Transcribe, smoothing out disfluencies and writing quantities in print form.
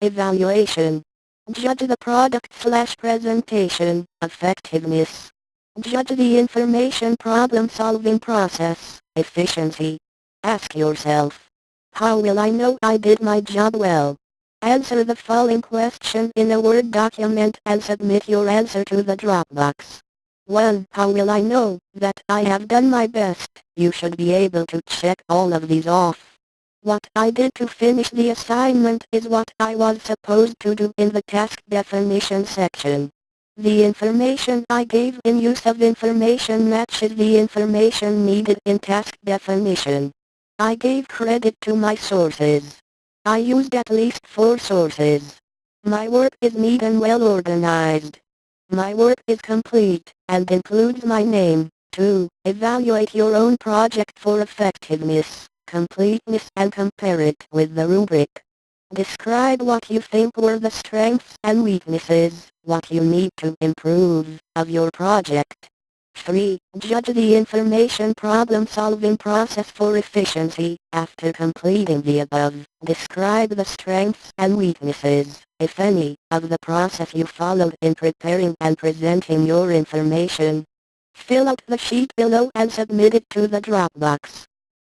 Evaluation. Judge the product/presentation effectiveness. Judge the information problem-solving process efficiency. Ask yourself, how will I know I did my job well? Answer the following question in a Word document and submit your answer to the Dropbox. 1. How will I know that I have done my best? You should be able to check all of these off. What I did to finish the assignment is what I was supposed to do in the task definition section. The information I gave in use of information matches the information needed in task definition. I gave credit to my sources. I used at least 4 sources. My work is neat and well organized. My work is complete, and includes my name. 2. Evaluate your own project for effectiveness, completeness and compare it with the rubric. Describe what you think were the strengths and weaknesses, what you need to improve, of your project. 3. Judge the information problem-solving process for efficiency. After completing the above, describe the strengths and weaknesses, if any, of the process you followed in preparing and presenting your information. Fill out the sheet below and submit it to the Dropbox.